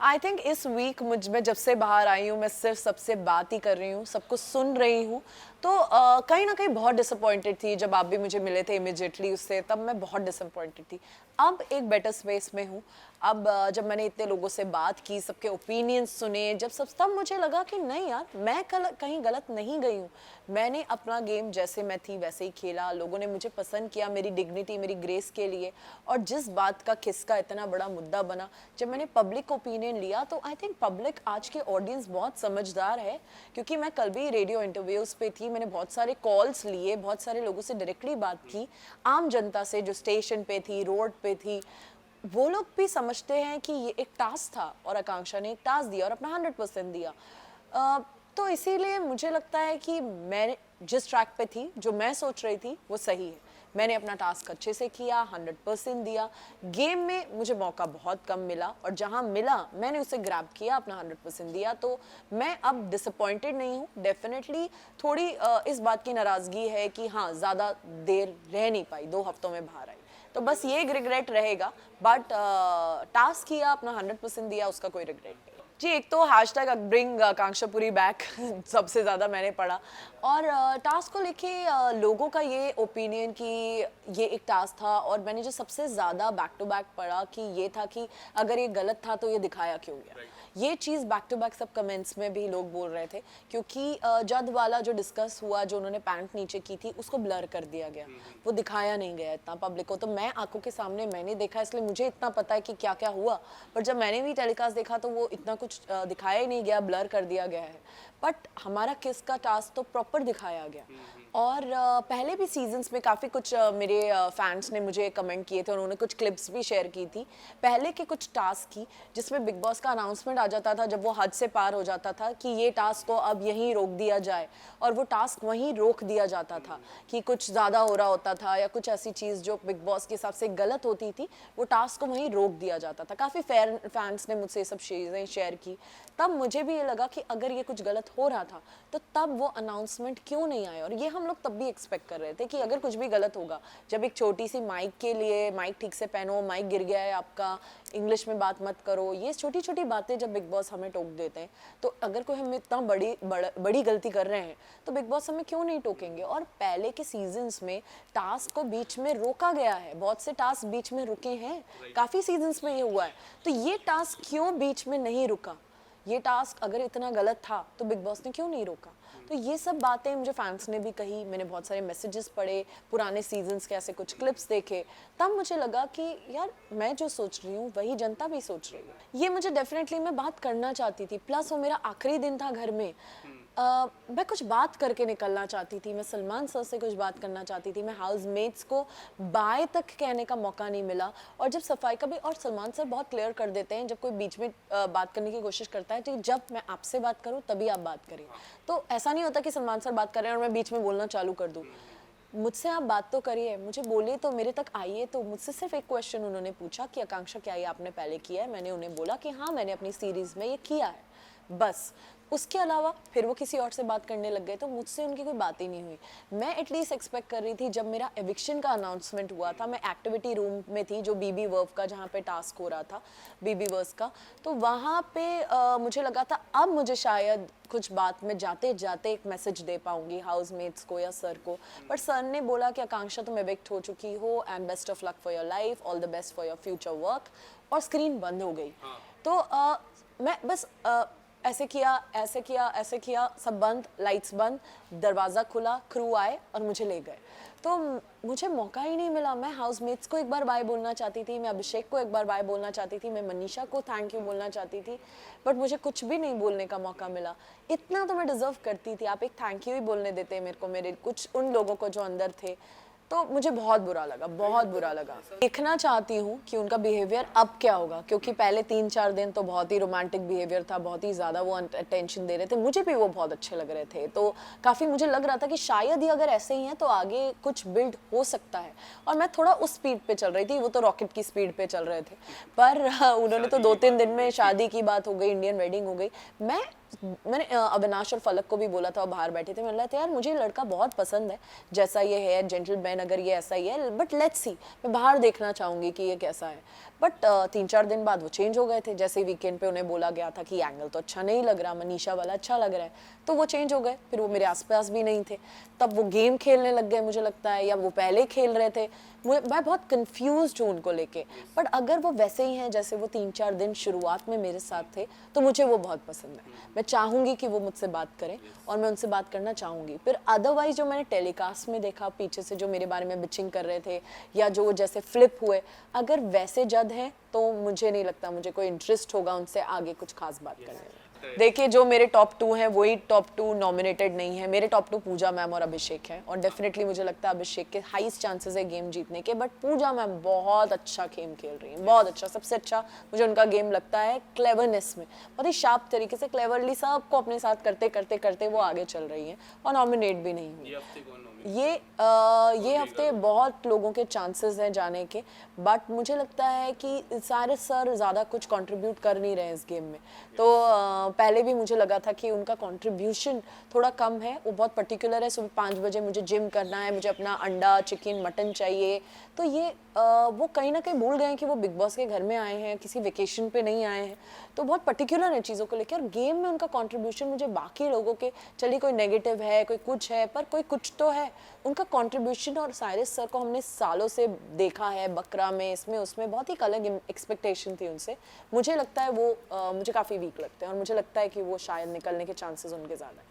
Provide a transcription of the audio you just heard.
I think इस week मुझ में जब से बाहर आई हूँ मैं सिर्फ सबसे बात ही कर रही हूँ, सबको सुन रही हूँ। तो कहीं ना कहीं बहुत डिसअपॉइंटेड थी जब आप भी मुझे मिले थे इमिजिएटली उससे, तब मैं बहुत डिसअपॉइंटेड थी। अब एक बेटर स्पेस में हूँ। अब जब मैंने इतने लोगों से बात की, सबके ओपिनियंस सुने, जब सब तब मुझे लगा कि नहीं यार, मैं कहीं गलत नहीं गई हूँ। मैंने अपना गेम जैसे मैं थी वैसे ही खेला, लोगों ने मुझे पसंद किया मेरी डिग्निटी, मेरी ग्रेस के लिए। और जिस बात का खिस्सा इतना बड़ा मुद्दा बना, जब मैंने पब्लिक ओपिनियन लिया, तो आई थिंक पब्लिक आज के ऑडियंस बहुत समझदार है। क्योंकि मैं कल भी रेडियो इंटरव्यूज़ पे थी, मैंने बहुत सारे कॉल्स लिए, बहुत सारे लोगों से डायरेक्टली बात की, आम जनता से जो स्टेशन पे थी, रोड पे थी। वो लोग भी समझते हैं कि ये एक टास्क था और आकांक्षा ने एक टास्क दिया और अपना 100% दिया। तो इसीलिए मुझे लगता है कि मैं जिस ट्रैक पे थी, जो मैं सोच रही थी, वो सही है। मैंने अपना टास्क अच्छे से किया, 100% दिया। गेम में मुझे मौका बहुत कम मिला और जहां मिला मैंने उसे ग्रैब किया, अपना 100% दिया। तो मैं अब डिसअपॉइंटेड नहीं हूँ। डेफिनेटली थोड़ी इस बात की नाराज़गी है कि हाँ, ज़्यादा देर रह नहीं पाई, 2 हफ्तों में बाहर आई। तो बस ये एक रिग्रेट रहेगा, बट टास्क किया, अपना 100% दिया, उसका कोई रिग्रेट नहीं। जी, एक तो हैशटैग ब्रिंग आकांक्षापुरी बैक सबसे ज़्यादा मैंने पढ़ा। और टास्क को लेके लोगों का ये ओपिनियन कि ये एक टास्क था, और मैंने जो सबसे ज़्यादा बैक टू बैक पढ़ा कि ये था कि अगर ये गलत था तो ये दिखाया क्यों गया। ये चीज़ बैक टू बैक सब कमेंट्स में भी लोग बोल रहे थे, क्योंकि जद वाला जो डिस्कस हुआ, जो उन्होंने पैंट नीचे की थी, उसको ब्लर कर दिया गया, वो दिखाया नहीं गया इतना पब्लिक को। तो मैं आंखों के सामने मैंने देखा, इसलिए मुझे इतना पता है कि क्या क्या हुआ। पर जब मैंने भी टेलीकास्ट देखा तो वो इतना कुछ दिखाया ही नहीं गया, ब्लर कर दिया गया है। बट हमारा किस का टास्क तो प्रॉपर दिखाया गया। और पहले भी सीजन्स में काफ़ी कुछ मेरे फैंस ने मुझे कमेंट किए थे, उन्होंने कुछ क्लिप्स भी शेयर की थी पहले के कुछ टास्क की, जिसमें बिग बॉस का अनाउंसमेंट आ जाता था जब वो हद से पार हो जाता था कि ये टास्क को अब यहीं रोक दिया जाए, और वो टास्क वहीं रोक दिया जाता था कि कुछ ज़्यादा हो रहा होता था या कुछ ऐसी चीज़ जो बिग बॉस के हिसाब से गलत होती थी, वो टास्क को वहीं रोक दिया जाता था। काफ़ी फैंस ने मुझसे ये सब चीज़ें शेयर की। तब मुझे भी ये लगा कि अगर ये कुछ गलत हो रहा था तो तब वो अनाउंसमेंट क्यों नहीं आया। और ये हम लोग तब भी एक्सपेक्ट कर रहे थे कि अगर कुछ भी गलत होगा, जब एक छोटी सी माइक के लिए, माइक ठीक से पहनो, माइक गिर गया है आपका, इंग्लिश में बात मत करो, ये छोटी छोटी बातें जब बिग बॉस हमें टोक देते हैं, तो अगर कोई हम इतना बड़ी गलती कर रहे हैं तो बिग बॉस हमें क्यों नहीं टोकेंगे। और पहले के सीजन्स में टास्क को बीच में रोका गया है, बहुत से टास्क बीच में रुके हैं, काफ़ी सीजन्स में ये हुआ है। तो ये टास्क क्यों बीच में नहीं रुका, ये टास्क अगर इतना गलत था तो बिग बॉस ने क्यों नहीं रोका। तो ये सब बातें मुझे फैंस ने भी कही, मैंने बहुत सारे मैसेजेस पढ़े, पुराने सीजन्स के ऐसे कुछ क्लिप्स देखे, तब मुझे लगा कि यार, मैं जो सोच रही हूँ वही जनता भी सोच रही है। ये मुझे डेफिनेटली मैं बात करना चाहती थी, प्लस वो मेरा आखिरी दिन था घर में। मैं कुछ बात करके निकलना चाहती थी, मैं सलमान सर से कुछ बात करना चाहती थी, मैं हाउसमेट्स को बाय तक कहने का मौका नहीं मिला। और जब सफाई का भी, और सलमान सर बहुत क्लियर कर देते हैं जब कोई बीच में बात करने की कोशिश करता है, तो जब मैं आपसे बात करूं तभी आप बात करें। तो ऐसा नहीं होता कि सलमान सर बात कर रहे हैं और मैं बीच में बोलना चालू कर दूं। मुझसे आप बात तो करिए, मुझे बोलिए, तो मेरे तक आइए। तो मुझसे सिर्फ एक क्वेश्चन उन्होंने पूछा कि आकांक्षा क्या ये आपने पहले किया है। मैंने उन्हें बोला कि हाँ, मैंने अपनी सीरीज़ में ये किया है, बस। उसके अलावा फिर वो किसी और से बात करने लग गए, तो मुझसे उनकी कोई बात ही नहीं हुई। मैं एटलीस्ट एक्सपेक्ट कर रही थी, जब मेरा एविक्शन का अनाउंसमेंट हुआ था, मैं एक्टिविटी रूम में थी, जो बीबी वर्व का, जहाँ पे टास्क हो रहा था बीबी वर्स का, तो वहाँ पे मुझे लगा था अब मुझे शायद कुछ बात में जाते जाते एक मैसेज दे पाऊंगी हाउसमेट्स को या सर को। पर सर ने बोला कि आकांक्षा, तुम एविक्ट हो चुकी हो and best of luck for your life, all the best for your future work. और स्क्रीन बंद हो गई। तो मैं बस ऐसे किया, ऐसे किया, ऐसे किया, सब बंद, लाइट्स बंद, दरवाज़ा खुला, क्रू आए और मुझे ले गए। तो मुझे मौका ही नहीं मिला। मैं हाउसमेट्स को एक बार बाय बोलना चाहती थी, मैं अभिषेक को एक बार बाय बोलना चाहती थी, मैं मनीषा को थैंक यू बोलना चाहती थी, बट मुझे कुछ भी नहीं बोलने का मौका मिला। इतना तो मैं डिज़र्व करती थी, आप एक थैंक यू ही बोलने देते मेरे को, मेरे कुछ उन लोगों को जो अंदर थे। तो मुझे बहुत बुरा लगा, बहुत बुरा लगा। देखना चाहती हूँ कि उनका बिहेवियर अब क्या होगा, क्योंकि पहले 3-4 दिन तो बहुत ही रोमांटिक बिहेवियर था, बहुत ही ज़्यादा वो अटेंशन दे रहे थे, मुझे भी वो बहुत अच्छे लग रहे थे। तो काफ़ी मुझे लग रहा था कि शायद ही अगर ऐसे ही हैं तो आगे कुछ बिल्ड हो सकता है। और मैं थोड़ा उस स्पीड पे चल रही थी, वो तो रॉकेट की स्पीड पे चल रहे थे। पर उन्होंने तो 2-3 दिन में शादी की बात हो गई, इंडियन वेडिंग हो गई। मैं मैंने अविनाश और फलक को भी बोला था, बाहर बैठे थे, मैंने बोला था यार मुझे ये लड़का बहुत पसंद है, जैसा ये है जेंटलमैन, अगर ये ऐसा ही है, बट लेट्स सी, मैं बाहर देखना चाहूँगी कि ये कैसा है। बट 3-4 दिन बाद वो चेंज हो गए थे, जैसे ही वीकेंड पे उन्हें बोला गया था कि एंगल तो अच्छा नहीं लग रहा, मनीषा वाला अच्छा लग रहा है, तो वो चेंज हो गए, फिर वो मेरे आसपास भी नहीं थे, तब वो गेम खेलने लग गए मुझे लगता है, या वो पहले खेल रहे थे, मैं बहुत कंफ्यूज हूँ उनको लेके। बट अगर वो वैसे ही हैं जैसे वो 3-4 दिन शुरुआत में मेरे साथ थे, तो मुझे वो बहुत पसंद है। मैं चाहूँगी कि वो मुझसे बात करें और मैं उनसे बात करना चाहूँगी। फिर अदरवाइज जो मैंने टेलीकास्ट में देखा पीछे से, जो मेरे बारे में बिचिंग कर रहे थे या जो जैसे फ्लिप हुए, अगर वैसे जज हैं तो मुझे नहीं लगता मुझे कोई इंटरेस्ट होगा उनसे आगे कुछ खास बात करने में। देखिए जो मेरे टॉप 2 हैं वही टॉप 2 नॉमिनेटेड नहीं है। मेरे टॉप 2 पूजा मैम और अभिषेक हैं, और डेफिनेटली मुझे लगता है अभिषेक के हाईएस्ट चांसेस है गेम जीतने के, बट पूजा मैम बहुत अच्छा गेम खेल रही हैं, बहुत अच्छा। सबसे अच्छा मुझे उनका गेम लगता है क्लेवरनेस में, बहुत ही शार्प तरीके से क्लेवरली सबको अपने साथ करते करते करते वो आगे चल रही हैं और नॉमिनेट भी नहीं हुई। ये हफ्ते बहुत लोगों के चांसेस हैं जाने के, बट मुझे लगता है कि सारे सर ज़्यादा कुछ कंट्रीब्यूट कर नहीं रहे हैं इस गेम में। तो पहले भी मुझे लगा था कि उनका कंट्रीब्यूशन थोड़ा कम है, वो बहुत पर्टिकुलर है, सुबह 5 बजे मुझे जिम करना है, मुझे अपना अंडा चिकन मटन चाहिए, तो ये वो कहीं ना कहीं भूल गए हैं कि वो बिग बॉस के घर में आए हैं, किसी वेकेशन पे नहीं आए हैं, तो बहुत पर्टिकुलर है चीज़ों को लेकर। और गेम में उनका कंट्रीब्यूशन मुझे बाकी लोगों के, चलिए कोई नेगेटिव है, कोई कुछ है, पर कोई कुछ तो है उनका कंट्रीब्यूशन। और साइरस सर को हमने सालों से देखा है बकरा में, इसमें उसमें, बहुत ही अलग एक्सपेक्टेशन थी उनसे। मुझे लगता है वो मुझे काफ़ी वीक लगते हैं और मुझे लगता है कि वो शायद निकलने के चांसेस उनके ज़्यादा हैं।